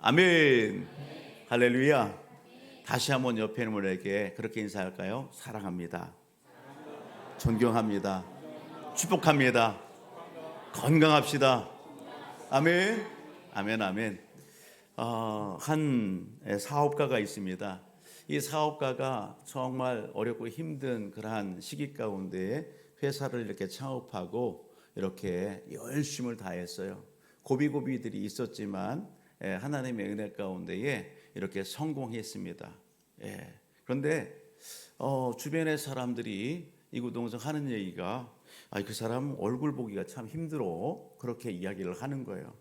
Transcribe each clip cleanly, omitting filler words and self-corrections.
아멘. 할렐루야. 다시 한번 옆에 있는 분에게 그렇게 인사할까요? 사랑합니다. 존경합니다. 축복합니다. 건강합시다. 아멘. 아멘. 아멘. 한 사업가가 있습니다. 이 사업가가 정말 어렵고 힘든 그러한 시기 가운데 회사를 이렇게 창업하고 이렇게 열심을 다했어요. 고비고비들이 있었지만 하나님의 은혜 가운데에 이렇게 성공했습니다. 그런데 주변의 사람들이 이구동성 하는 얘기가 그 사람 얼굴 보기가 참 힘들어, 그렇게 이야기를 하는 거예요.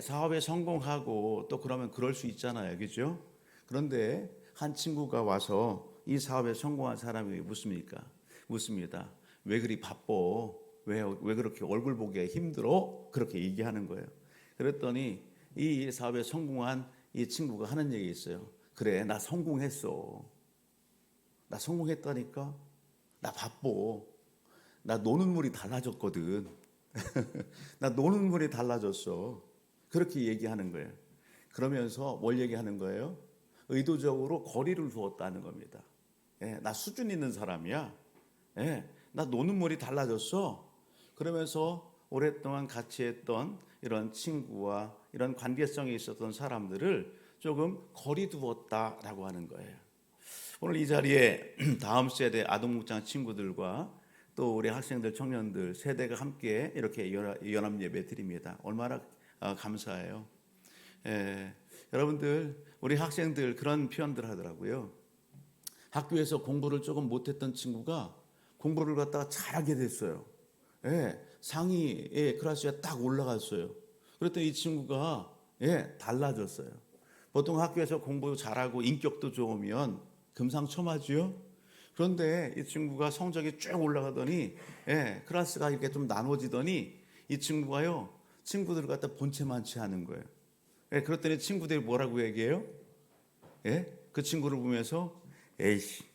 사업에 성공하고 또 그러면 그럴 수 있잖아요, 그죠? 그런데 한 친구가 와서 이 사업에 성공한 사람이 묻습니다. 왜 그리 바빠? 왜 그렇게 얼굴 보기가 힘들어? 그렇게 얘기하는 거예요. 그랬더니 이 사업에 성공한 이 친구가 하는 얘기 있어요. 그래, 나 성공했어. 나 성공했다니까. 나 바빠. 나 노는 물이 달라졌거든. 나 노는 물이 달라졌어. 그렇게 얘기하는 거예요. 그러면서 뭘 얘기하는 거예요? 의도적으로 거리를 두었다는 겁니다. 나 수준 있는 사람이야. 나 노는 물이 달라졌어. 그러면서 오랫동안 같이 했던 이런 친구와 이런 관계성이 있었던 사람들을 조금 거리 두었다라고 하는 거예요. 오늘 이 자리에 다음 세대 아동목장 친구들과 또 우리 학생들, 청년들 세대가 함께 이렇게 연합 예배 드립니다. 얼마나 감사해요. 여러분들, 우리 학생들 그런 표현들 하더라고요. 학교에서 공부를 조금 못했던 친구가 공부를 갖다가 잘하게 됐어요. 상위 클래스에 딱 올라갔어요. 그랬더니 이 친구가 달라졌어요. 보통 학교에서 공부 잘하고 인격도 좋으면 금상첨화지요. 그런데 이 친구가 성적이 쭉 올라가더니 클래스가 이렇게 좀 나눠지더니 이 친구가요, 친구들을 갖다 본체만치 하는 거예요. 그랬더니 친구들이 뭐라고 얘기해요? 그 친구를 보면서 에이씨,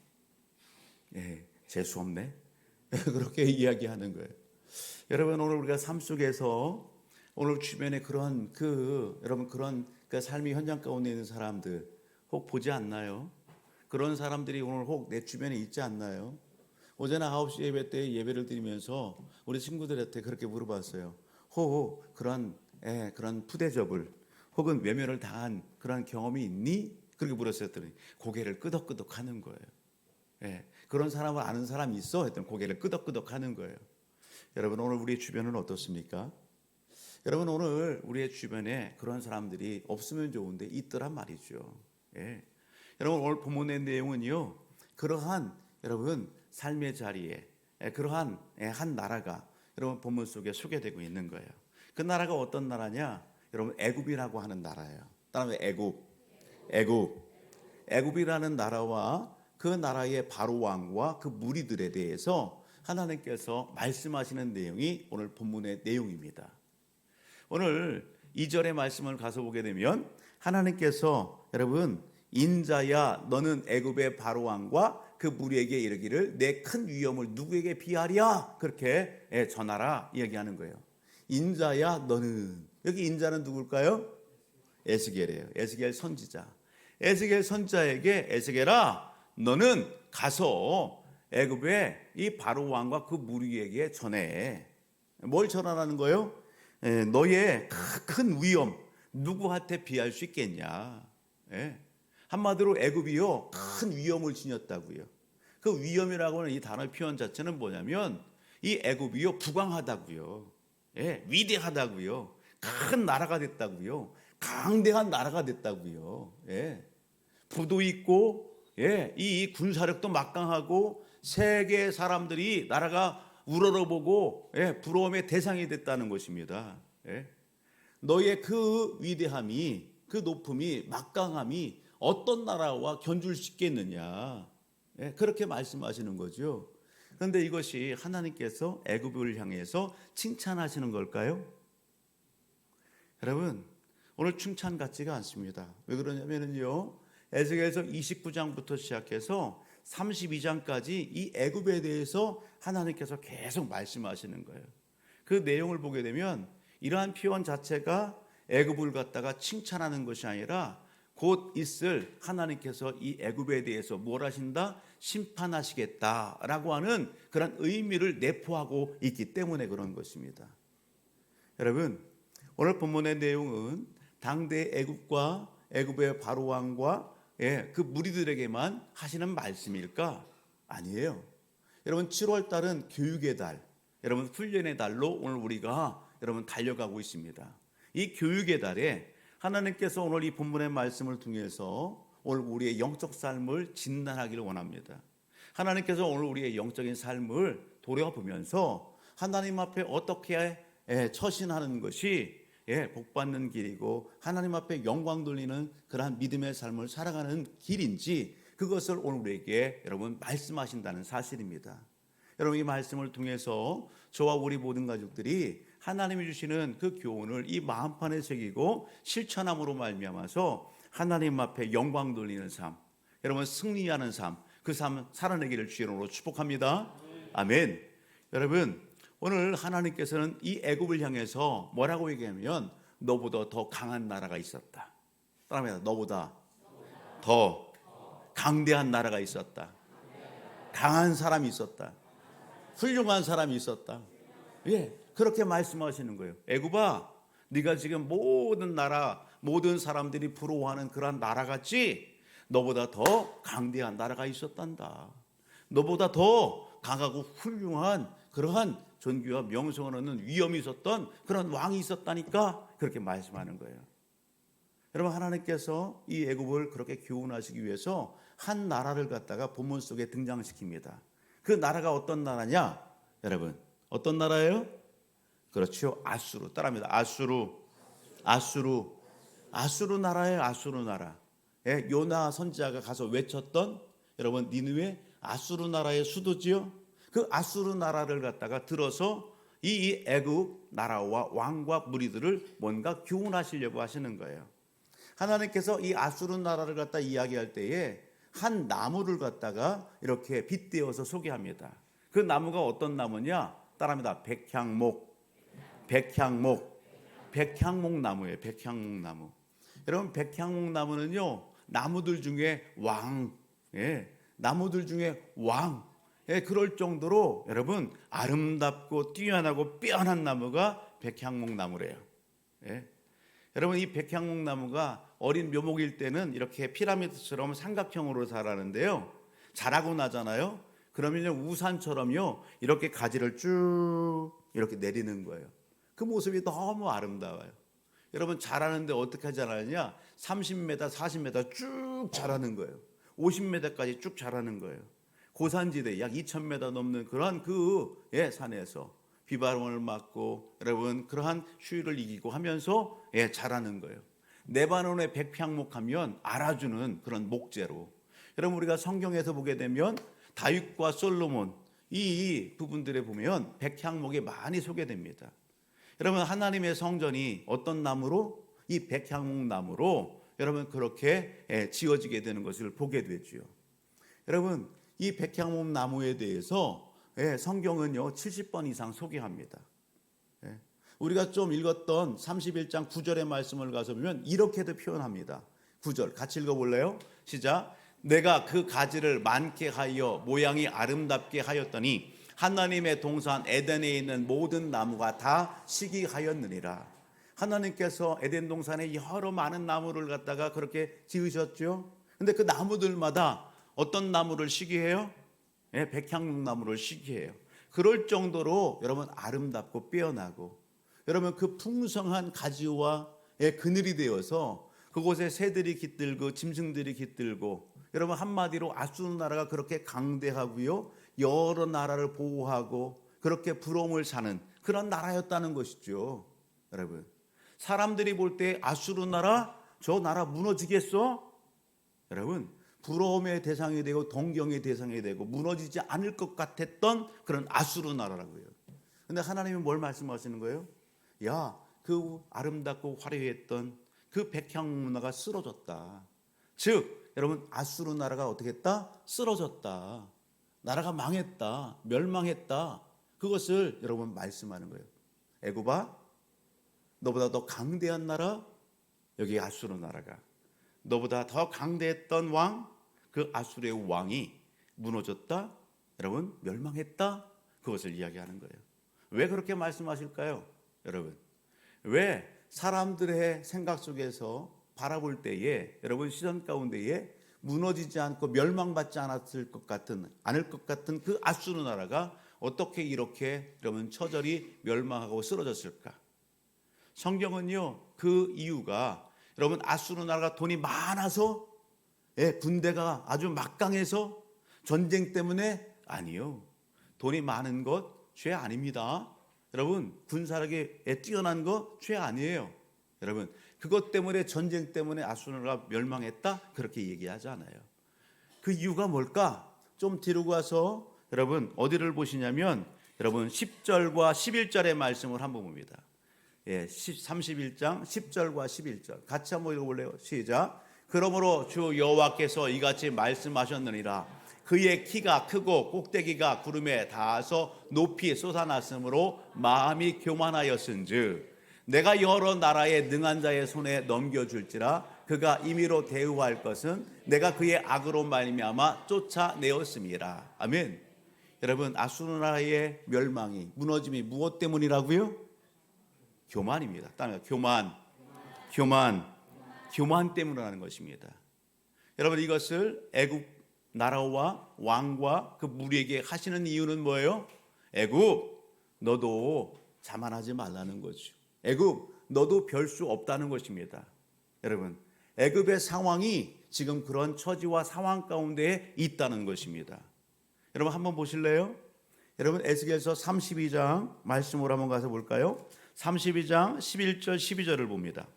재수 없네. 그렇게 이야기하는 거예요. 여러분, 오늘 우리가 삶 속에서 오늘 주변에 그런 여러분 그런 삶의 현장 가운데 있는 사람들 혹 보지 않나요? 그런 사람들이 오늘 혹 내 주변에 있지 않나요? 오전 9시 예배 때 예배를 드리면서 우리 친구들한테 그렇게 물어봤어요. 혹 그런 푸대접을 혹은 외면을 당한 그런 경험이 있니? 그렇게 물었더니 고개를 끄덕끄덕 하는 거예요. 그런 사람을 아는 사람이 있어? 했더니 고개를 끄덕끄덕 하는 거예요. 여러분, 오늘 우리 주변은 어떻습니까? 여러분, 오늘 우리의 주변에 그런 사람들이 없으면 좋은데 있더란 말이죠. 여러분, 오늘 본문의 내용은요, 그러한 여러분 삶의 자리에 그러한 한 나라가 여러분 본문 속에 소개되고 있는 거예요. 그 나라가 어떤 나라냐? 여러분, 애굽이라고 하는 나라예요. 따라서 애굽이라는 나라와 그 나라의 바로 왕과 그 무리들에 대해서 하나님께서 말씀하시는 내용이 오늘 본문의 내용입니다. 오늘 2절의 말씀을 가서 보게 되면 하나님께서 여러분, 인자야 너는 애굽의 바로 왕과 그 무리에게 이르기를 내 큰 위엄을 누구에게 비하랴, 그렇게 전하라 이야기하는 거예요. 인자야 너는, 여기 인자는 누굴까요? 에스겔이에요. 에스겔 선지자. 에스겔 선지자에게 에스겔아 너는 가서 애굽의 이 바로 왕과 그 무리에게 전해. 뭘 전하라는 거예요? 너의 큰 위엄 누구한테 비할 수 있겠냐. 한마디로 애굽이요 큰 위엄을 지녔다고요. 그 위엄이라고 하는 이 단어의 표현 자체는 뭐냐면 이 애굽이요 부강하다고요. 위대하다고요. 큰 나라가 됐다고요. 강대한 나라가 됐다고요. 부도 있고 이 군사력도 막강하고 세계 사람들이 나라가 우러러보고 부러움의 대상이 됐다는 것입니다. 너의 그 위대함이, 그 높음이, 막강함이 어떤 나라와 견줄 수 있겠느냐, 그렇게 말씀하시는 거죠. 그런데 이것이 하나님께서 애굽을 향해서 칭찬하시는 걸까요? 여러분, 오늘 칭찬 같지가 않습니다. 왜 그러냐면요, 에스겔서 29장부터 시작해서 32장까지 이 애굽에 대해서 하나님께서 계속 말씀하시는 거예요. 그 내용을 보게 되면 이러한 표현 자체가 애굽을 갖다가 칭찬하는 것이 아니라 곧 있을 하나님께서 이 애굽에 대해서 뭘 하신다? 심판하시겠다라고 하는 그런 의미를 내포하고 있기 때문에 그런 것입니다. 여러분, 오늘 본문의 내용은 당대 애굽과 애굽의 바로 왕과 그 무리들에게만 하시는 말씀일까? 아니에요. 여러분, 7월 달은 교육의 달, 여러분 훈련의 달로 오늘 우리가 여러분 달려가고 있습니다. 이 교육의 달에 하나님께서 오늘 이 본문의 말씀을 통해서 오늘 우리의 영적 삶을 진단하기를 원합니다. 하나님께서 오늘 우리의 영적인 삶을 돌아보면서 하나님 앞에 어떻게 처신하는 것이 복받는 길이고 하나님 앞에 영광 돌리는 그러한 믿음의 삶을 살아가는 길인지 그것을 오늘 우리에게 여러분 말씀하신다는 사실입니다. 여러분, 이 말씀을 통해서 저와 우리 모든 가족들이 하나님이 주시는 그 교훈을 이 마음판에 새기고 실천함으로 말미암아서 하나님 앞에 영광 돌리는 삶, 여러분 승리하는 삶, 그 삶 살아내기를 주의 이름으로 축복합니다. 아멘. 여러분, 오늘 하나님께서는 이 애굽을 향해서 뭐라고 얘기하면 너보다 더 강한 나라가 있었다. 따라합니다. 너보다 더 강대한 나라가 있었다. 강한 사람이 있었다. 훌륭한 사람이 있었다. 그렇게 말씀하시는 거예요. 애굽아, 네가 지금 모든 나라, 모든 사람들이 부러워하는 그런 나라 같지? 너보다 더 강대한 나라가 있었단다. 너보다 더 강하고 훌륭한 그러한 존귀와 명성을 얻는 위엄이 있었던 그런 왕이 있었다니까 그렇게 말씀하는 거예요. 여러분, 하나님께서 이 애굽을 그렇게 교훈하시기 위해서 한 나라를 갖다가 본문 속에 등장시킵니다. 그 나라가 어떤 나라냐? 여러분, 어떤 나라예요? 그렇죠. 아수르. 따라합니다. 아수르 나라예요. 아수르 나라. 요나 선지자가 가서 외쳤던 여러분 니느웨 아수르 나라의 수도지요. 그 아수르 나라를 갖다가 들어서 이 애굽 나라와 왕과 무리들을 뭔가 교훈하시려고 하시는 거예요. 하나님께서 이 아수르 나라를 갖다 이야기할 때에 한 나무를 갖다가 이렇게 빗대어서 소개합니다. 그 나무가 어떤 나무냐? 따라합니다. 백향목 나무예요. 백향목 나무. 여러분, 백향목 나무는요, 나무들 중에 나무들 중에 왕. 그럴 정도로 여러분 아름답고 뛰어나고 빼어난 나무가 백향목 나무래요. 여러분, 이 백향목 나무가 어린 묘목일 때는 이렇게 피라미드처럼 삼각형으로 자라는데요. 자라고 나잖아요. 그러면요 우산처럼요 이렇게 가지를 쭉 이렇게 내리는 거예요. 그 모습이 너무 아름다워요. 여러분, 자라는데 어떻게 자라느냐? 30m, 40m 쭉 자라는 거예요. 50m까지 쭉 자라는 거예요. 고산지대 약 2000m 넘는 그러한 그 산에서 비바람을 맞고 여러분 그러한 추위를 이기고 하면서 자라는 거예요. 레바논의 백향목 하면 알아주는 그런 목재로. 여러분, 우리가 성경에서 보게 되면 다윗과 솔로몬 이 부분들에 보면 백향목이 많이 소개됩니다. 여러분, 하나님의 성전이 어떤 나무로? 이 백향목 나무로 여러분 그렇게 지어지게 되는 것을 보게 되죠. 여러분, 이 백향목 나무에 대해서 성경은요 70번 이상 소개합니다. 우리가 좀 읽었던 31장 9절의 말씀을 가서 보면 이렇게도 표현합니다. 9절 같이 읽어볼래요? 시작. 내가 그 가지를 많게 하여 모양이 아름답게 하였더니 하나님의 동산 에덴에 있는 모든 나무가 다 시기하였느니라. 하나님께서 에덴 동산에 여러 많은 나무를 갖다가 그렇게 지으셨죠. 근데 그 나무들마다 어떤 나무를 시기해요? 백향목 나무를 시기해요. 그럴 정도로 여러분 아름답고 빼어나고 여러분 그 풍성한 가지와 그늘이 되어서 그곳에 새들이 깃들고 짐승들이 깃들고 여러분 한마디로 아수르 나라가 그렇게 강대하고요 여러 나라를 보호하고 그렇게 부러움을 사는 그런 나라였다는 것이죠. 여러분, 사람들이 볼 때 아수르 나라 저 나라 무너지겠어? 여러분, 부러움의 대상이 되고 동경의 대상이 되고 무너지지 않을 것 같았던 그런 아수르 나라라고요. 근데 하나님이 뭘 말씀하시는 거예요? 야, 그 아름답고 화려했던 그 백향 문화가 쓰러졌다. 즉 여러분 아수르 나라가 어떻게 했다? 쓰러졌다. 나라가 망했다. 멸망했다. 그것을 여러분 말씀하는 거예요. 애굽아, 너보다 더 강대한 나라, 여기 아수르 나라가, 너보다 더 강대했던 왕, 그 아수르의 왕이 무너졌다, 여러분 멸망했다, 그것을 이야기하는 거예요. 왜 그렇게 말씀하실까요? 여러분, 왜 사람들의 생각 속에서 바라볼 때에, 여러분 시선 가운데에 무너지지 않고 멸망받지 않을 것 같은 그 아수르 나라가 어떻게 이렇게 여러분 처절히 멸망하고 쓰러졌을까? 성경은요, 그 이유가 여러분 아수르 나라가 돈이 많아서, 군대가 아주 막강해서 전쟁 때문에 아니요. 돈이 많은 것 죄 아닙니다. 여러분 군사력에 뛰어난 거 죄 아니에요. 여러분 그것 때문에, 전쟁 때문에 아수르가 멸망했다 그렇게 얘기하지 않아요. 그 이유가 뭘까? 좀 뒤로 가서 여러분 어디를 보시냐면 여러분 10절과 11절의 말씀을 한번 봅니다. 31장 10절과 11절 같이 한번 읽어볼래요? 시작. 그러므로 주 여호와께서 이같이 말씀하셨느니라. 그의 키가 크고 꼭대기가 구름에 닿아서 높이 솟아났으므로 마음이 교만하였은즉 내가 여러 나라의 능한 자의 손에 넘겨줄지라. 그가 임의로 대우할 것은 내가 그의 악으로 말미암아 쫓아내었음이라. 아멘. 여러분 아수르 나라의 멸망이, 무너짐이 무엇 때문이라고요? 교만입니다. 따라서 교만 때문이라는 것입니다. 여러분 이것을 애국 나라와 왕과 그 무리에게 하시는 이유는 뭐예요? 애국 너도 자만하지 말라는 거죠. 애국 너도 별 수 없다는 것입니다. 여러분 애굽의 상황이 지금 그런 처지와 상황 가운데 있다는 것입니다. 여러분 한번 보실래요? 여러분 에스겔서 32장 말씀으로 한번 가서 볼까요? 32장 11절 12절을 봅니다.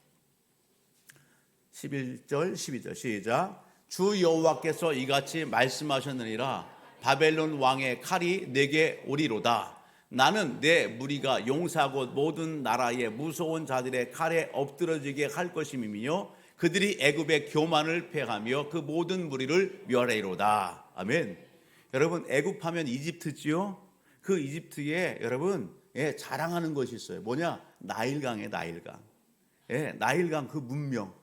11절 12절 시작. 주 여호와께서 이같이 말씀하셨느니라. 바벨론 왕의 칼이 내게 오리로다. 나는 내 무리가 용사고 모든 나라의 무서운 자들의 칼에 엎드러지게 할 것임이며 그들이 애굽의 교만을 패하며 그 모든 무리를 멸하리로다. 아멘. 여러분 애굽하면 이집트지요. 그 이집트에 여러분 자랑하는 것이 있어요. 뭐냐? 나일강의 나일강. 나일강 그 문명.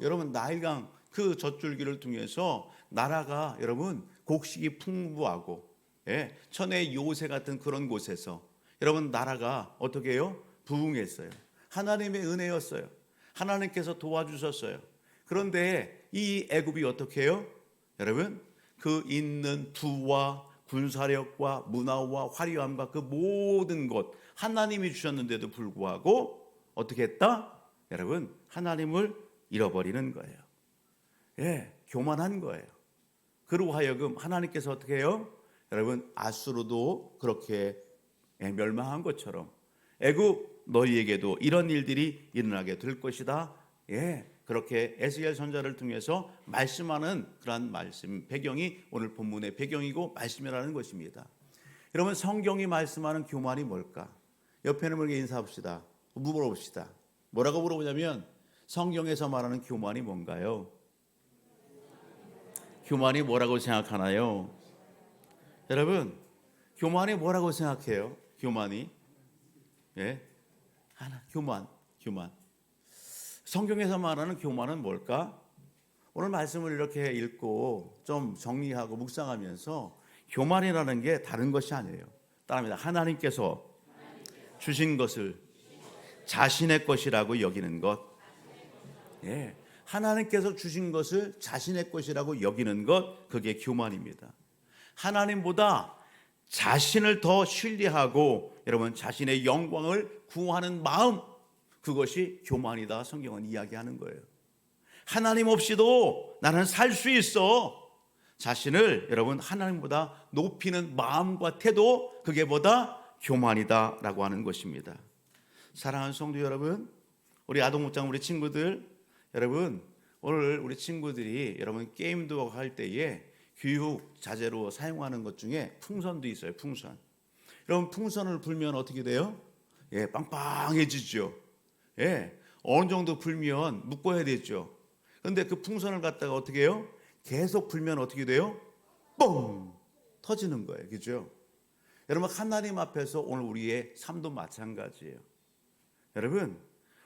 여러분 나일강 그 젖줄기를 통해서 나라가 여러분 곡식이 풍부하고 천혜의 요새 같은 그런 곳에서 여러분 나라가 어떻게 해요? 부흥했어요. 하나님의 은혜였어요. 하나님께서 도와주셨어요. 그런데 이 애굽이 어떻게 해요? 여러분 그 있는 부와 군사력과 문화와 화려함과 그 모든 것 하나님이 주셨는데도 불구하고 어떻게 했다? 여러분 하나님을 잃어버리는 거예요. 교만한 거예요. 그로 하여금 하나님께서 어떻게 해요? 여러분 아수르도 그렇게 멸망한 것처럼 애굽 너희에게도 이런 일들이 일어나게 될 것이다. 그렇게 에스겔 선지자를 통해서 말씀하는 그러한 말씀 배경이 오늘 본문의 배경이고 말씀이라는 것입니다. 여러분 성경이 말씀하는 교만이 뭘까? 옆에 있는 분에게 인사합시다. 물어봅시다. 뭐라고 물어보냐면 성경에서 말하는 교만이 뭔가요? 교만이 뭐라고 생각하나요? 여러분 교만이 뭐라고 생각해요? 교만이 교만. 성경에서 말하는 교만은 뭘까? 오늘 말씀을 이렇게 읽고 좀 정리하고 묵상하면서 교만이라는 게 다른 것이 아니에요. 따라합니다. 하나님께서 주신 것을 자신의 것이라고 여기는 것. 하나님께서 주신 것을 자신의 것이라고 여기는 것, 그게 교만입니다. 하나님보다 자신을 더 신뢰하고 여러분 자신의 영광을 구하는 마음, 그것이 교만이다. 성경은 이야기하는 거예요. 하나님 없이도 나는 살 수 있어. 자신을 여러분 하나님보다 높이는 마음과 태도, 그게 뭐다? 교만이다라고 하는 것입니다. 사랑하는 성도 여러분, 우리 아동목장 우리 친구들, 여러분 오늘 우리 친구들이 여러분 게임도 할 때에 교육 자재로 사용하는 것 중에 풍선도 있어요. 풍선. 여러분 풍선을 불면 어떻게 돼요? 빵빵해지죠. 어느 정도 불면 묶어야 되죠. 그런데 그 풍선을 갖다가 어떻게 해요? 계속 불면 어떻게 돼요? 뻥 터지는 거예요. 그죠? 여러분 하나님 앞에서 오늘 우리의 삶도 마찬가지예요. 여러분,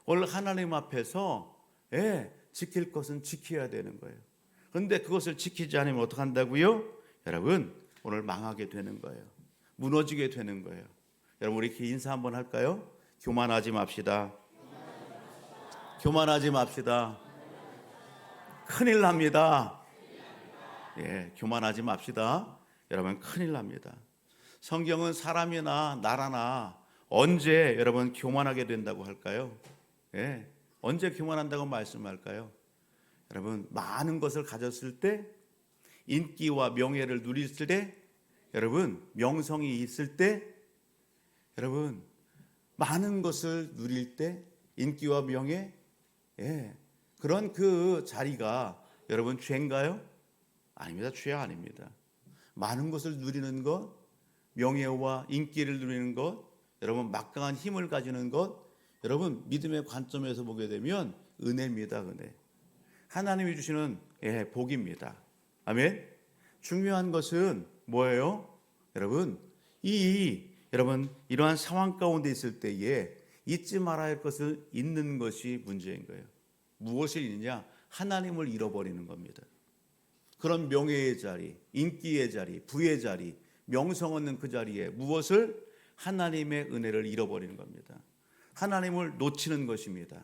오늘 하나님 앞에서 지킬 것은 지켜야 되는 거예요. 그런데 그것을 지키지 않으면 어떻게 한다고요? 여러분, 오늘 망하게 되는 거예요. 무너지게 되는 거예요. 여러분, 우리 이렇게 인사 한번 할까요? 교만하지 맙시다. 교만하지 맙시다. 큰일 납니다. 교만하지 맙시다. 여러분, 큰일 납니다. 성경은 사람이나 나라나 언제 여러분 교만하게 된다고 할까요? 언제 교만한다고 말씀할까요? 여러분, 많은 것을 가졌을 때, 인기와 명예를 누렸을 때, 여러분, 명성이 있을 때, 여러분, 많은 것을 누릴 때, 인기와 명예, 그런 그 자리가 여러분 죄인가요? 아닙니다. 죄 아닙니다. 많은 것을 누리는 것, 명예와 인기를 누리는 것, 여러분 막강한 힘을 가지는 것, 여러분 믿음의 관점에서 보게 되면 은혜입니다. 은혜. 하나님이 주시는 복입니다. 아멘. 중요한 것은 뭐예요? 여러분, 여러분 이러한 상황 가운데 있을 때에 잊지 말아야 할 것을 잊는 것이 문제인 거예요. 무엇을 잊느냐? 하나님을 잃어버리는 겁니다. 그런 명예의 자리, 인기의 자리, 부의 자리, 명성 얻는 그 자리에 무엇을? 하나님의 은혜를 잃어버리는 겁니다. 하나님을 놓치는 것입니다.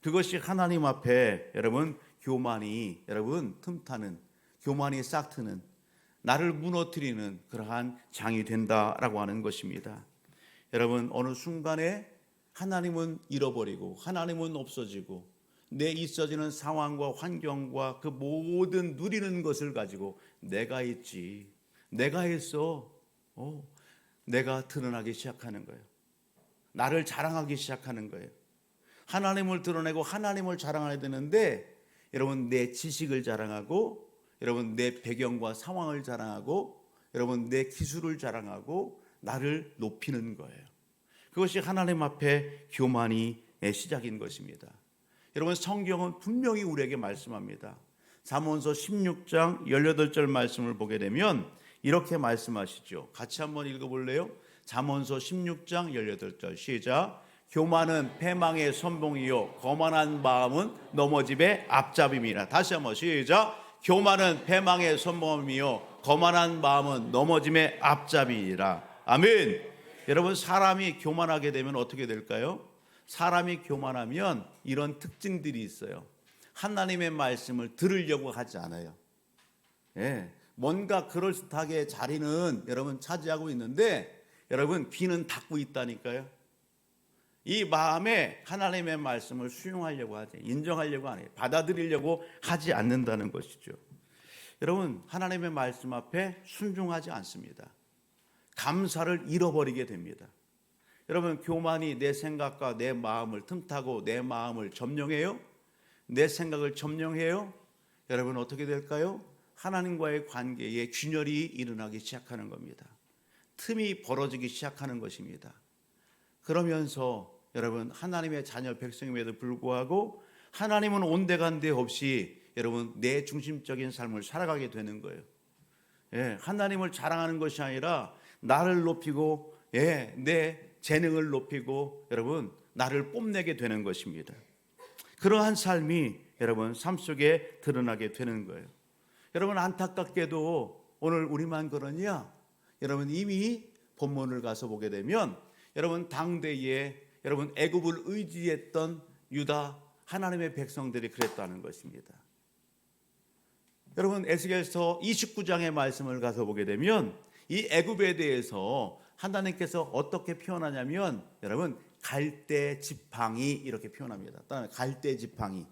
그것이 하나님 앞에 여러분 교만이 여러분 틈타는, 교만이 싹트는, 나를 무너뜨리는 그러한 장이 된다라고 하는 것입니다. 여러분, 어느 순간에 하나님은 잃어버리고 하나님은 없어지고 내 있어지는 상황과 환경과 그 모든 누리는 것을 가지고 내가 있지, 내가 했어, 내가 드러나기 시작하는 거예요. 나를 자랑하기 시작하는 거예요. 하나님을 드러내고 하나님을 자랑해야 되는데 여러분 내 지식을 자랑하고, 여러분 내 배경과 상황을 자랑하고, 여러분 내 기술을 자랑하고 나를 높이는 거예요. 그것이 하나님 앞에 교만이 시작인 것입니다. 여러분, 성경은 분명히 우리에게 말씀합니다. 잠언서 16장 18절 말씀을 보게 되면 이렇게 말씀하시죠. 같이 한번 읽어볼래요? 잠언서 16장 18절 시작. 교만은 패망의 선봉이요 거만한 마음은 넘어짐의 앞잡임이라. 다시 한번 시작. 교만은 패망의 선봉이요 거만한 마음은 넘어짐의 앞잡이라. 아멘. 여러분, 사람이 교만하게 되면 어떻게 될까요? 사람이 교만하면 이런 특징들이 있어요. 하나님의 말씀을 들으려고 하지 않아요. 뭔가 그럴듯하게 자리는 여러분 차지하고 있는데 여러분 귀는 닫고 있다니까요. 이 마음에 하나님의 말씀을 수용하려고 하지, 인정하려고 안 해요. 받아들이려고 하지 않는다는 것이죠. 여러분, 하나님의 말씀 앞에 순종하지 않습니다. 감사를 잃어버리게 됩니다. 여러분, 교만이 내 생각과 내 마음을 틈타고 내 마음을 점령해요. 내 생각을 점령해요. 여러분 어떻게 될까요? 하나님과의 관계에 균열이 일어나기 시작하는 겁니다. 틈이 벌어지기 시작하는 것입니다. 그러면서 여러분 하나님의 자녀 백성임에도 불구하고 하나님은 온데간데 없이 여러분 내 중심적인 삶을 살아가게 되는 거예요. 하나님을 자랑하는 것이 아니라 나를 높이고 내 재능을 높이고 여러분 나를 뽐내게 되는 것입니다. 그러한 삶이 여러분 삶 속에 드러나게 되는 거예요. 여러분, 안타깝게도 오늘 우리만 그러냐? 여러분 이미 본문을 가서 보게 되면 여러분 당대에 여러분 애굽을 의지했던 유다 하나님의 백성들이 그랬다는 것입니다. 여러분 에스겔서 29장의 말씀을 가서 보게 되면 이 애굽에 대해서 하나님께서 어떻게 표현하냐면 여러분 갈대 지팡이 이렇게 표현합니다. 갈대 지팡이.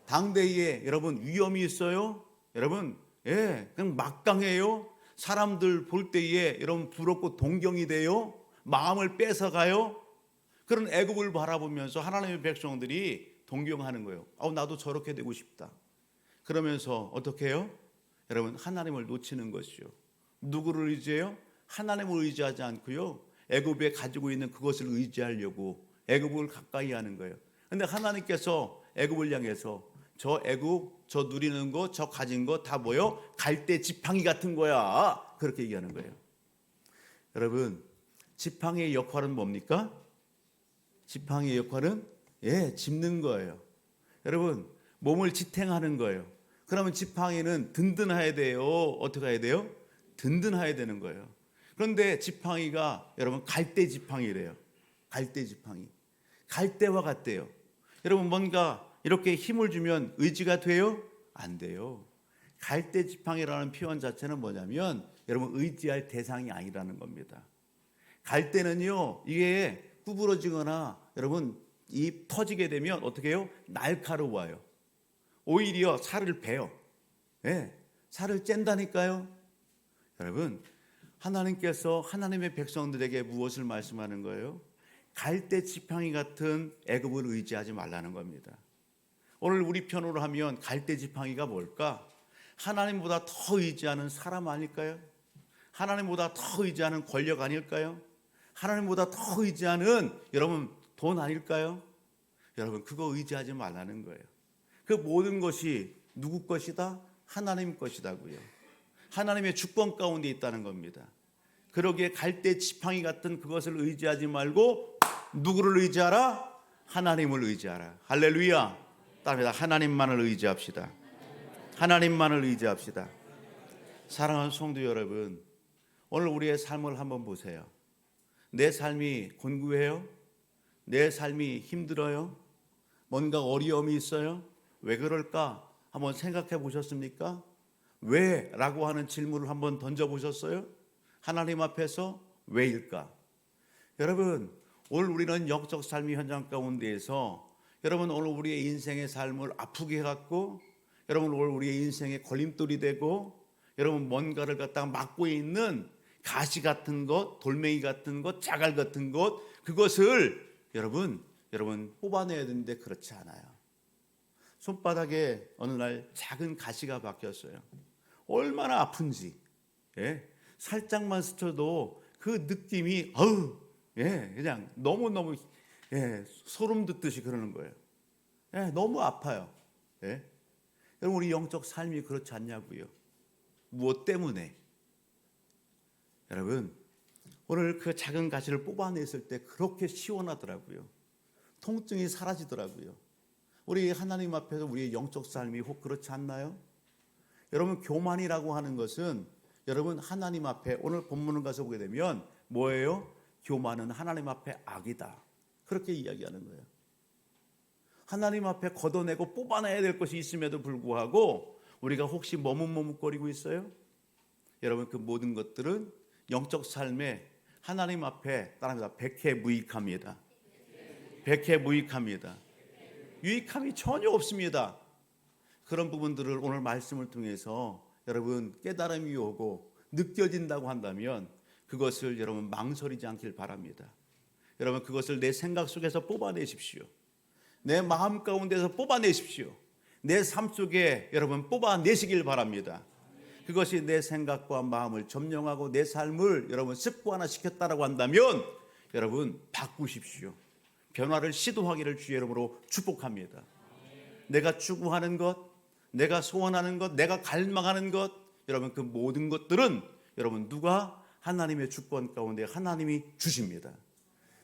당대에 여러분 위험이 있어요. 여러분 그냥 막강해요. 사람들 볼 때에 여러분 부럽고 동경이 돼요. 마음을 뺏어가요. 그런 애굽을 바라보면서 하나님의 백성들이 동경하는 거예요. 나도 저렇게 되고 싶다. 그러면서 어떻게 해요? 여러분 하나님을 놓치는 것이죠. 누구를 의지해요? 하나님을 의지하지 않고요. 애굽에 가지고 있는 그것을 의지하려고 애굽을 가까이 하는 거예요. 그런데 하나님께서 애굽을 향해서 저 애굽, 저 누리는 거, 저 가진 거 다 갈대 지팡이 같은 거야. 그렇게 얘기하는 거예요. 여러분, 지팡이의 역할은 뭡니까? 지팡이의 역할은 짚는 거예요. 여러분, 몸을 지탱하는 거예요. 그러면 지팡이는 든든해야 돼요? 어떻게 해야 돼요? 든든해야 되는 거예요. 그런데 지팡이가 여러분 갈대 지팡이래요. 갈대 지팡이. 갈대와 같대요. 여러분, 뭔가 이렇게 힘을 주면 의지가 돼요? 안 돼요. 갈대 지팡이라는 표현 자체는 뭐냐면 여러분, 의지할 대상이 아니라는 겁니다. 갈대는요, 이게 구부러지거나 여러분 이 터지게 되면 어떻게 해요? 날카로워요. 오히려 살을 베요. 살을 짠다니까요. 여러분, 하나님께서 하나님의 백성들에게 무엇을 말씀하는 거예요? 갈대 지팡이 같은 애굽을 의지하지 말라는 겁니다. 오늘 우리 편으로 하면 갈대 지팡이가 뭘까? 하나님보다 더 의지하는 사람 아닐까요? 하나님보다 더 의지하는 권력 아닐까요? 하나님보다 더 의지하는 여러분 돈 아닐까요? 여러분, 그거 의지하지 말라는 거예요. 그 모든 것이 누구 것이다? 하나님 것이다고요. 하나님의 주권 가운데 있다는 겁니다. 그러기에 갈대 지팡이 같은 그것을 의지하지 말고 누구를 의지하라? 하나님을 의지하라. 할렐루야. 따라합니다. 하나님만을 의지합시다. 하나님만을 의지합시다. 사랑하는 성도 여러분, 오늘 우리의 삶을 한번 보세요. 내 삶이 곤고해요? 내 삶이 힘들어요? 뭔가 어려움이 있어요? 왜 그럴까? 한번 생각해 보셨습니까? 왜? 라고 하는 질문을 한번 던져보셨어요? 하나님 앞에서 왜일까? 여러분, 오늘 우리는 영적 삶의 현장 가운데에서 여러분, 오늘 우리의 인생의 삶을 아프게 해갖고 여러분, 오늘 우리의 인생의 걸림돌이 되고 여러분, 뭔가를 갖다가 막고 있는 가시 같은 것, 돌멩이 같은 것, 자갈 같은 것, 그것을 여러분 뽑아내야 되는데 그렇지 않아요. 손바닥에 어느 날 작은 가시가 박혔어요. 얼마나 아픈지, 살짝만 스쳐도 그 느낌이 그냥 너무너무 소름 돋듯이 그러는 거예요. 너무 아파요. 여러분, 우리 영적 삶이 그렇지 않냐고요. 무엇 때문에? 여러분, 오늘 그 작은 가시를 뽑아냈을 때 그렇게 시원하더라고요. 통증이 사라지더라고요. 우리 하나님 앞에서 우리의 영적 삶이 혹 그렇지 않나요? 여러분, 교만이라고 하는 것은 여러분 하나님 앞에 오늘 본문을 가서 보게 되면 뭐예요? 교만은 하나님 앞에 악이다. 그렇게 이야기하는 거예요. 하나님 앞에 걷어내고 뽑아내야 될 것이 있음에도 불구하고 우리가 혹시 머뭇머뭇거리고 있어요? 여러분, 그 모든 것들은 영적 삶에 하나님 앞에 따라합니다. 백해무익합니다. 백해무익합니다. 유익함이 전혀 없습니다. 그런 부분들을 오늘 말씀을 통해서 여러분 깨달음이 오고 느껴진다고 한다면 그것을 여러분 망설이지 않길 바랍니다. 여러분, 그것을 내 생각 속에서 뽑아내십시오. 내 마음 가운데서 뽑아내십시오. 내 삶 속에 여러분 뽑아내시길 바랍니다. 그것이 내 생각과 마음을 점령하고 내 삶을 여러분 습관화시켰다라고 한다면 여러분 바꾸십시오. 변화를 시도하기를 주의 이름으로 축복합니다. 내가 추구하는 것, 내가 소원하는 것, 내가 갈망하는 것, 여러분 그 모든 것들은 여러분 누가? 하나님의 주권 가운데 하나님이 주십니다.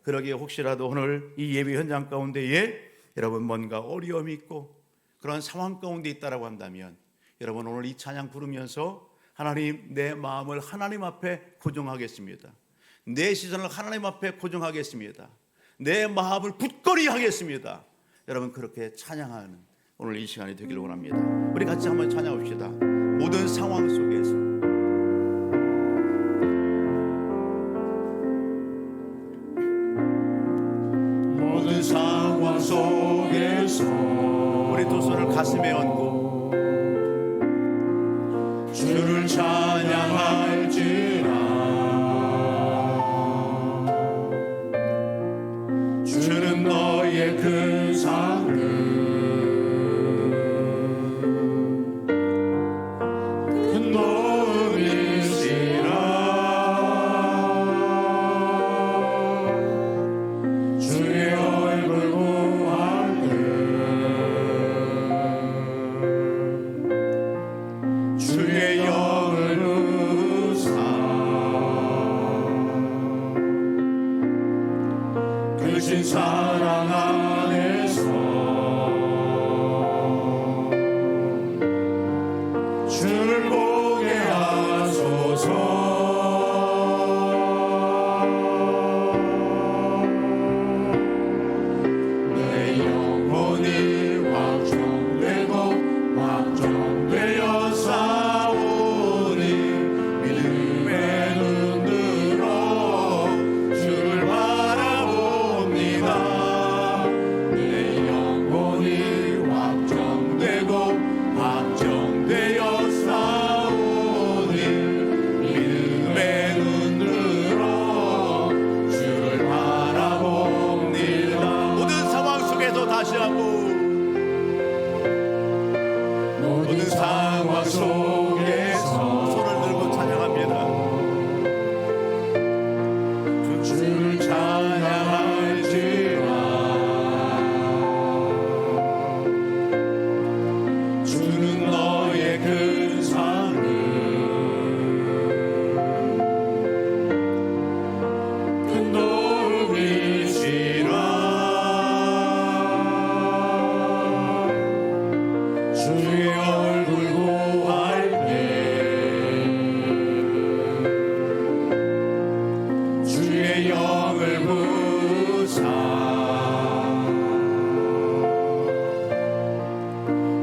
그러기에 혹시라도 오늘 이 예배 현장 가운데에 여러분 뭔가 어려움이 있고 그런 상황 가운데 있다라고 한다면 여러분 오늘 이 찬양 부르면서 하나님, 내 마음을 하나님 앞에 고정하겠습니다. 내 시선을 하나님 앞에 고정하겠습니다. 내 마음을 굳건히 하겠습니다. 여러분 그렇게 찬양하는 오늘 이 시간이 되기를 원합니다. 우리 같이 한번 찬양합시다. 모든 상황 속에서 모든 상황 속에서 우리 두 손을 가슴에 얹고 주를 찬양할지라. 주는 너의 그 상을 큰 도움이시라. 주의 얼굴 보할 때 주의 영을 우사 다시 한번 모든 상황 속에서 손을 들고 찬양합니다. 주를 찬양할지라. 주는 너의 큰 상을 큰 도움이시라. 주의 얼굴 구할 때 주의 영을 부사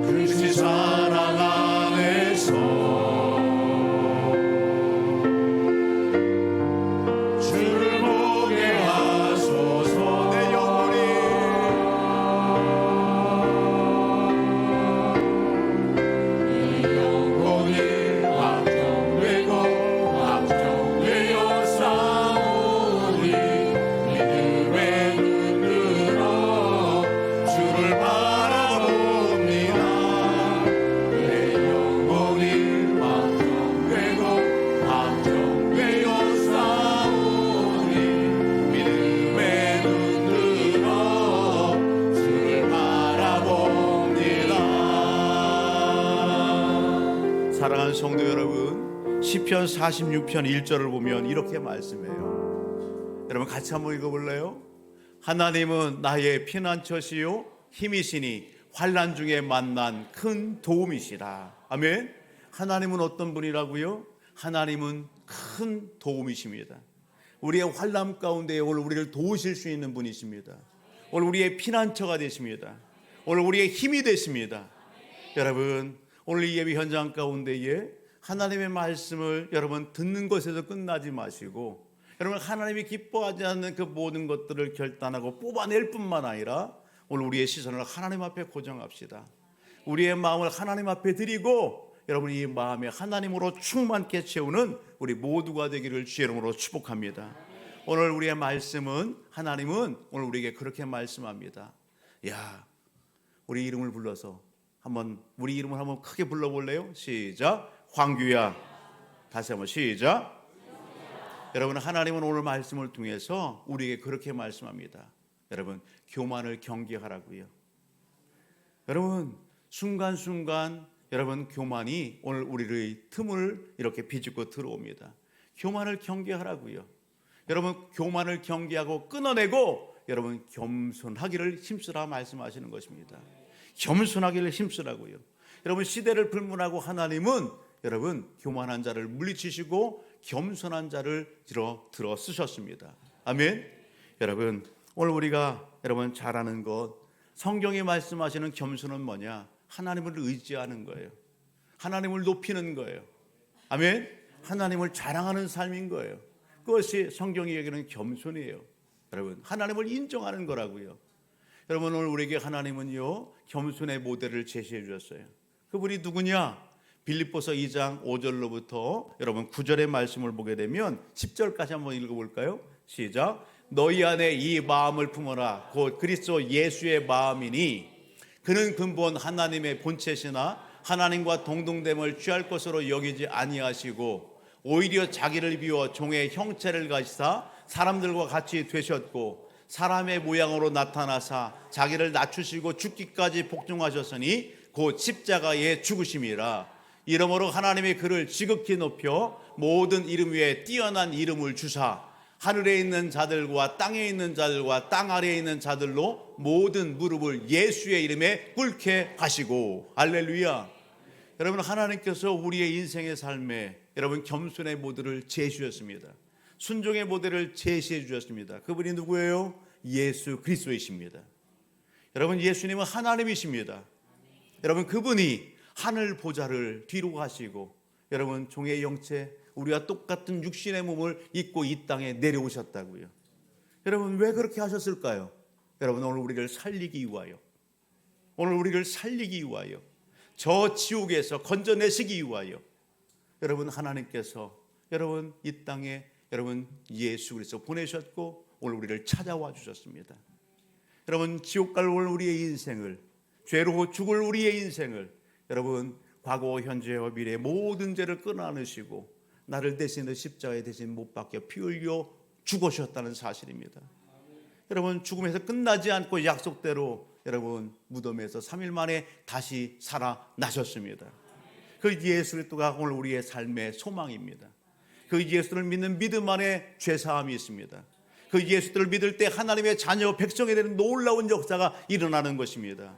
그리스도의 사랑 안에서 주를 보게 하소서. 내 영혼이 영혼이 확정되고 확정되어 싸우니 믿음의 눈으로 주를 바라봅니다. 내 영혼이 확정되고 확정되어 싸우니 믿음의 눈으로 주를 바라봅니다. 사랑하는 성도 여러분, 시편 46편 1절을 보면 이렇게 말씀해요. 여러분 같이 한번 읽어볼래요? 하나님은 나의 피난처시요 힘이시니 환난 중에 만난 큰 도움이시라. 아멘. 하나님은 어떤 분이라고요? 하나님은 큰 도움이십니다. 우리의 환난 가운데 오늘 우리를 도우실 수 있는 분이십니다. 오늘 우리의 피난처가 되십니다. 오늘 우리의 힘이 되십니다. 여러분, 오늘 이 예배 현장 가운데에 하나님의 말씀을 여러분 듣는 것에서 끝나지 마시고, 여러분 하나님이 기뻐하지 않는 그 모든 것들을 결단하고 뽑아낼 뿐만 아니라 오늘 우리의 시선을 하나님 앞에 고정합시다. 우리의 마음을 하나님 앞에 드리고 여러분 이 마음에 하나님으로 충만케 채우는 우리 모두가 되기를 주의 이름으로 축복합니다. 오늘 우리의 말씀은 하나님은 오늘 우리에게 그렇게 말씀합니다. 야, 우리 이름을 불러서 한번 우리 이름을 한번 크게 불러볼래요? 시작. 황규야. 다시 한번 시작. 여러분 하나님은 오늘 말씀을 통해서 우리에게 그렇게 말씀합니다. 여러분 교만을 경계하라고요. 여러분 순간순간 여러분 교만이 오늘 우리의 틈을 이렇게 비집고 들어옵니다. 교만을 경계하라고요. 여러분 교만을 경계하고 끊어내고 여러분 겸손하기를 힘쓰라 말씀하시는 것입니다. 겸손하기를 힘쓰라고요. 여러분 시대를 불문하고 하나님은 여러분 교만한 자를 물리치시고 겸손한 자를 들어 쓰셨습니다. 아멘. 여러분 오늘 우리가 여러분 잘 아는 것, 성경이 말씀하시는 겸손은 뭐냐? 하나님을 의지하는 거예요. 하나님을 높이는 거예요. 아멘. 하나님을 자랑하는 삶인 거예요. 그것이 성경이 얘기하는 겸손이에요. 여러분 하나님을 인정하는 거라고요. 여러분 오늘 우리에게 하나님은요 겸손의 모델을 제시해 주셨어요. 그분이 누구냐? 빌립보서 2장 5절로부터 여러분 9절의 말씀을 보게 되면 10절까지 한번 읽어볼까요? 시작. 너희 안에 이 마음을 품어라. 곧 그리스도 예수의 마음이니 그는 근본 하나님의 본체시나 하나님과 동등됨을 취할 것으로 여기지 아니하시고 오히려 자기를 비워 종의 형체를 가지사 사람들과 같이 되셨고 사람의 모양으로 나타나사 자기를 낮추시고 죽기까지 복종하셨으니 곧 십자가에 죽으심이라. 이러므로 하나님이 그를 지극히 높여 모든 이름 위에 뛰어난 이름을 주사 하늘에 있는 자들과 땅에 있는 자들과 땅 아래에 있는 자들로 모든 무릎을 예수의 이름에 꿇게 하시고. 할렐루야. 여러분 하나님께서 우리의 인생의 삶에 여러분 겸손의 모델을 제시하셨습니다. 순종의 모델을 제시해 주셨습니다. 그분이 누구예요? 예수 그리스도이십니다. 여러분 예수님은 하나님이십니다. 여러분 그분이 하늘 보좌를 뒤로 가시고 여러분 종의 영체 우리와 똑같은 육신의 몸을 입고 이 땅에 내려오셨다고요. 여러분 왜 그렇게 하셨을까요? 여러분 오늘 우리를 살리기 위하여, 오늘 우리를 살리기 위하여, 저 지옥에서 건져내시기 위하여 여러분 하나님께서 여러분 이 땅에 여러분 예수 그리스도 보내셨고 오늘 우리를 찾아와 주셨습니다. 여러분 지옥 갈 우리의 인생을, 죄로 죽을 우리의 인생을 여러분 과거, 현재와 미래의 모든 죄를 끊어안으시고 나를 대신해 십자가에 대신 못 박혀 피 흘려 죽으셨다는 사실입니다. 여러분 죽음에서 끝나지 않고 약속대로 여러분 무덤에서 3일 만에 다시 살아나셨습니다. 그 예수 그리스도가 오늘 우리의 삶의 소망입니다. 그 예수를 믿는 믿음 안에 죄사함이 있습니다. 그 예수를 믿을 때 하나님의 자녀 백성에 대한 놀라운 역사가 일어나는 것입니다.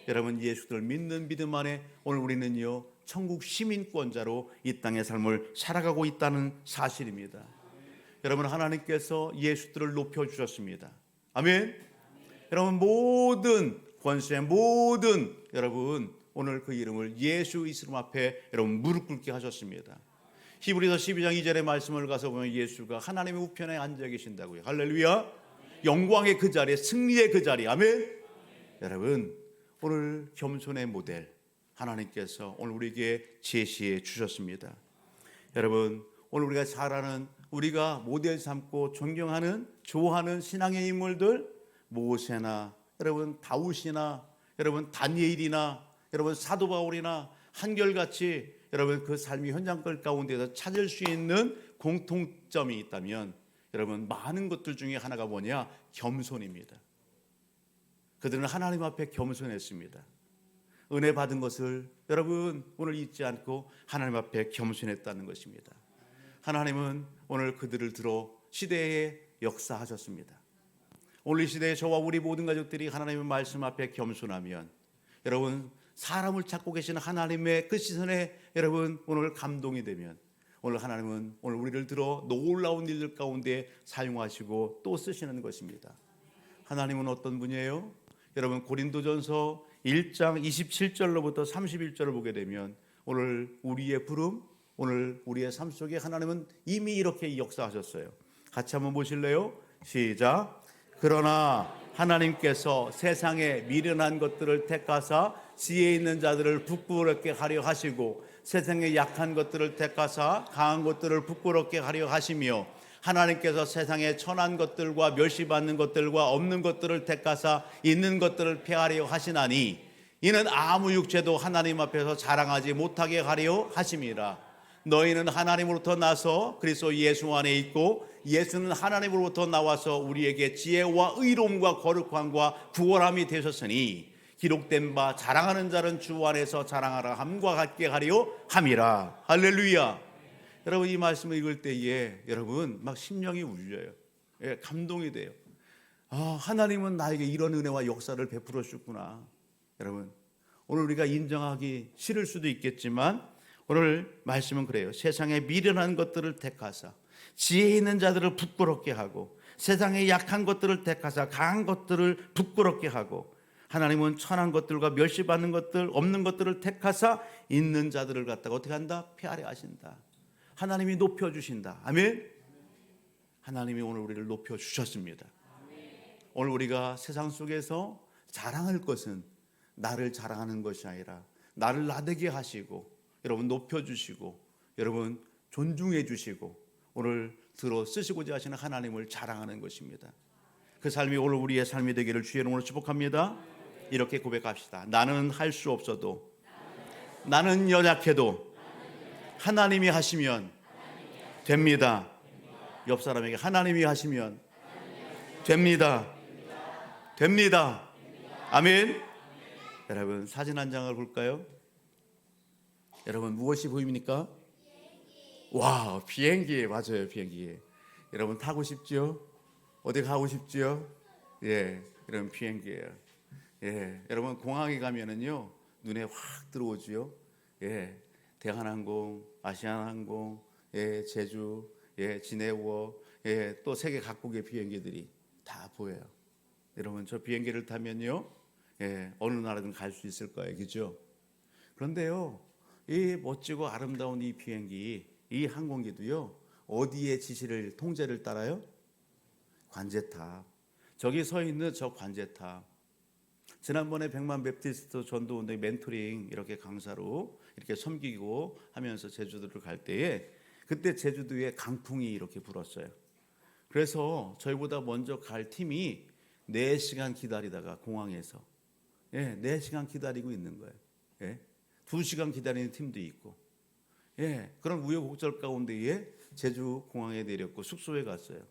여러분 예수를 믿는 믿음 안에 오늘 우리는요 천국 시민권자로 이 땅의 삶을 살아가고 있다는 사실입니다. 여러분 하나님께서 예수들을 높여주셨습니다. 아멘. 여러분 모든 권세, 모든 여러분 오늘 그 이름을 예수 이름 앞에 여러분 무릎 꿇게 하셨습니다. 히브리서 12장 2절의 말씀을 가서 보면 예수가 하나님의 우편에 앉아 계신다고요. 할렐루야. 영광의 그 자리에, 승리의 그 자리. 아멘. 여러분 오늘 겸손의 모델 하나님께서 오늘 우리에게 제시해 주셨습니다. 여러분 오늘 우리가 잘 아는, 우리가 모델 삼고 존경하는, 좋아하는 신앙의 인물들, 모세나 여러분 다윗이나 여러분 다니엘이나 여러분 사도 바울이나 한결같이 여러분 그 삶의 현장들 가운데서 찾을 수 있는 공통점이 있다면 여러분 많은 것들 중에 하나가 뭐냐? 겸손입니다. 그들은 하나님 앞에 겸손했습니다. 은혜 받은 것을 여러분 오늘 잊지 않고 하나님 앞에 겸손했다는 것입니다. 하나님은 오늘 그들을 들어 시대에 역사하셨습니다. 오늘 이 시대에 저와 우리 모든 가족들이 하나님의 말씀 앞에 겸손하면 여러분 사람을 찾고 계시는 하나님의 그 시선에 여러분 오늘 감동이 되면 오늘 하나님은 오늘 우리를 들어 놀라운 일들 가운데 사용하시고 또 쓰시는 것입니다. 하나님은 어떤 분이에요? 여러분 고린도전서 1장 27절로부터 31절을 보게 되면 오늘 우리의 부름, 오늘 우리의 삶 속에 하나님은 이미 이렇게 역사하셨어요. 같이 한번 보실래요? 시작. 그러나 하나님께서 세상에 미련한 것들을 택하사 지혜 있는 자들을 부끄럽게 하려 하시고 세상에 약한 것들을 택하사 강한 것들을 부끄럽게 하려 하시며 하나님께서 세상에 천한 것들과 멸시받는 것들과 없는 것들을 택하사 있는 것들을 폐하려 하시나니 이는 아무 육체도 하나님 앞에서 자랑하지 못하게 하려 하심이라. 너희는 하나님으로부터 나서 그리스도 예수 안에 있고 예수는 하나님으로부터 나와서 우리에게 지혜와 의로움과 거룩함과 구원함이 되셨으니 기록된 바 자랑하는 자는 주 안에서 자랑하라 함과 같게 하려 함이라. 할렐루야. 여러분 이 말씀을 읽을 때에 여러분 막 심령이 울려요. 예, 감동이 돼요. 아, 하나님은 나에게 이런 은혜와 역사를 베풀어 주셨구나. 여러분 오늘 우리가 인정하기 싫을 수도 있겠지만 오늘 말씀은 그래요. 세상에 미련한 것들을 택하사 지혜 있는 자들을 부끄럽게 하고 세상에 약한 것들을 택하사 강한 것들을 부끄럽게 하고 하나님은 천한 것들과 멸시받는 것들 없는 것들을 택하사 있는 자들을 갖다가 어떻게 한다? 폐하려 하신다. 하나님이 높여주신다. 아멘. 하나님이 오늘 우리를 높여주셨습니다. 오늘 우리가 세상 속에서 자랑할 것은 나를 자랑하는 것이 아니라 나를 나되게 하시고 여러분 높여주시고 여러분 존중해 주시고 오늘 들어 쓰시고자 하시는 하나님을 자랑하는 것입니다. 그 삶이 오늘 우리의 삶이 되기를 주의 이름으로 축복합니다. 이렇게 고백합시다. 나는 할 수 없어도 나는 연약해도 하나님이 하시면 됩니다. 옆 사람에게 하나님이 하시면 됩니다. 됩니다. 아멘. 여러분 사진 한 장을 볼까요? 여러분 무엇이 보입니까? 와, 비행기. 맞아요, 비행기. 여러분 타고 싶죠? 어디 가고 싶죠? 예, 이런 비행기예요. 예, 여러분 공항에 가면은요 눈에 확 들어오지요. 예, 대한항공, 아시아나항공, 예, 제주, 예, 지네워, 예, 또 세계 각국의 비행기들이 다 보여요. 여러분 저 비행기를 타면요, 예, 어느 나라든 갈 수 있을 거예요, 그죠? 그런데요, 이 멋지고 아름다운 이 비행기, 이 항공기도요, 어디에 지시를 통제를 따라요? 관제탑. 저기 서 있는 저 관제탑. 지난번에 백만 베프티스트 전도운동의 멘토링 이렇게 강사로 이렇게 섬기고 하면서 제주도를 갈 때에 그때 제주도에 강풍이 이렇게 불었어요. 그래서 저희보다 먼저 갈 팀이 4시간 기다리다가 공항에서 4시간 기다리고 있는 거예요. 2시간 기다리는 팀도 있고 그런 우여곡절 가운데에 제주 공항에 내렸고 숙소에 갔어요.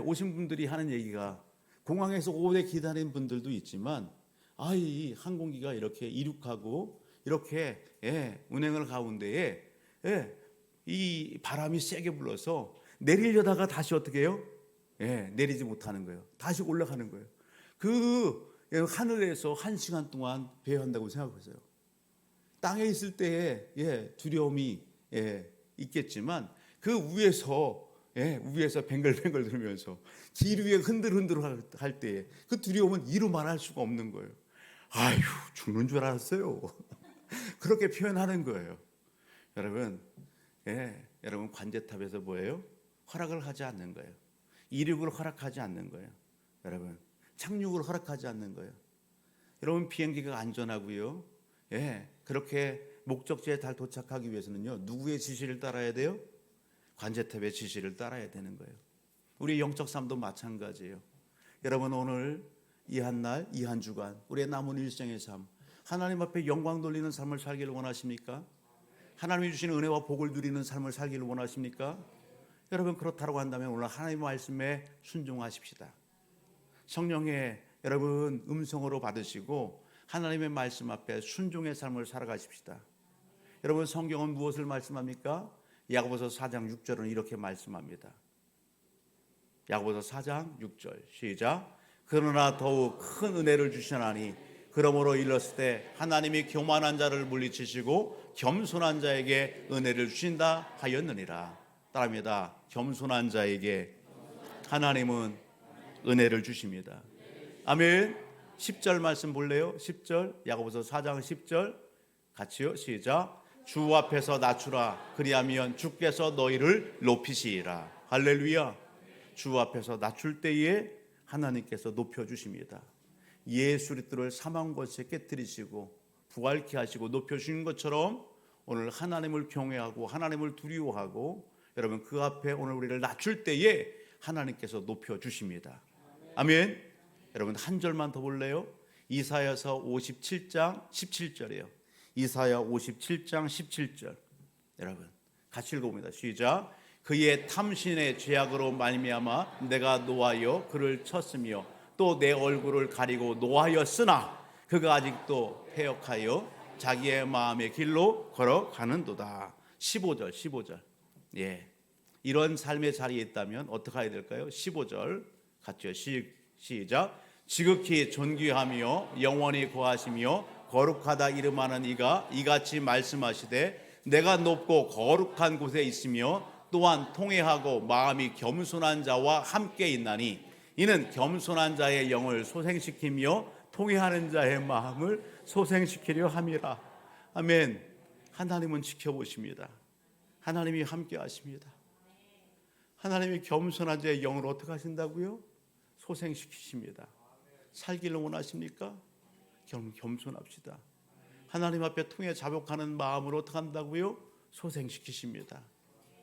오신 분들이 하는 얘기가 공항에서 오래 기다린 분들도 있지만 이 항공기가 이렇게 이륙하고 이렇게 운행을 가운데에 이 바람이 세게 불어서 내리려다가 다시 어떻게 해요? 내리지 못하는 거예요. 다시 올라가는 거예요. 그 하늘에서 1시간 동안 배회한다고 생각하세요. 땅에 있을 때에 두려움이 있겠지만 그 위에서 뱅글뱅글 들으면서 길 위에 흔들흔들 할 때에 그 두려움은 이루 말할 수가 없는 거예요. 아휴, 죽는 줄 알았어요. 그렇게 표현하는 거예요. 여러분, 여러분 관제탑에서 뭐예요? 허락을 하지 않는 거예요. 이륙을 허락하지 않는 거예요. 여러분, 착륙을 허락하지 않는 거예요. 여러분, 비행기가 안전하고요. 그렇게 목적지에 잘 도착하기 위해서는요, 누구의 지시를 따라야 돼요? 관제탑의 지시를 따라야 되는 거예요. 우리 영적 삶도 마찬가지예요. 여러분, 오늘 이 한 날, 이 한 주간 우리의 남은 일생의 삶, 하나님 앞에 영광 돌리는 삶을 살기를 원하십니까? 하나님이 주시는 은혜와 복을 누리는 삶을 살기를 원하십니까? 여러분, 그렇다고 한다면 오늘 하나님의 말씀에 순종하십시다. 성령의 여러분 음성으로 받으시고 하나님의 말씀 앞에 순종의 삶을 살아가십시다. 여러분, 성경은 무엇을 말씀합니까? 야고보서 4장 6절은 이렇게 말씀합니다. 야고보서 4장 6절 시작. 그러나 더욱 큰 은혜를 주시나니 그러므로 일렀을 때 하나님이 교만한 자를 물리치시고 겸손한 자에게 은혜를 주신다 하였느니라. 따라합니다. 겸손한 자에게 하나님은 은혜를 주십니다. 아멘. 10절 말씀 볼래요? 10절 야고보서 4장 10절 같이요. 시작. 주 앞에서 낮추라. 그리하면 주께서 너희를 높이시리라. 할렐루야. 주 앞에서 낮출 때에 하나님께서 높여주십니다. 예수 그리스도를 사망 권세 깨뜨리시고 부활케 하시고 높여주신 것처럼 오늘 하나님을 경외하고 하나님을 두려워하고 여러분 그 앞에 오늘 우리를 낮출 때에 하나님께서 높여주십니다. 아멘. 여러분 한 절만 더 볼래요? 이사야서 57장 17절이에요. 이사야 57장 17절 여러분 같이 읽어봅니다. 시작. 그의 탐신의 죄악으로 말미암아 내가 노하여 그를 쳤으며 또 내 얼굴을 가리고 노하였으나 그가 아직도 패역하여 자기의 마음의 길로 걸어가는도다. 15절 이런 삶의 자리에 있다면 어떻게 해야 될까요? 15절 같이요. 시작. 지극히 존귀하며 영원히 거하시며 거룩하다 이름하는 이가 이같이 말씀하시되 내가 높고 거룩한 곳에 있으며 또한 통회하고 마음이 겸손한 자와 함께 있나니 이는 겸손한 자의 영을 소생시키며 통회하는 자의 마음을 소생시키려 함이라. 아멘. 하나님은 지켜보십니다. 하나님이 함께 하십니다. 하나님이 겸손한 자의 영을 어떻게 하신다고요? 소생시키십니다. 살기를 원하십니까? 겸손합시다. 하나님 앞에 통해 자복하는 마음으로 어떻게 한다고요? 소생시키십니다.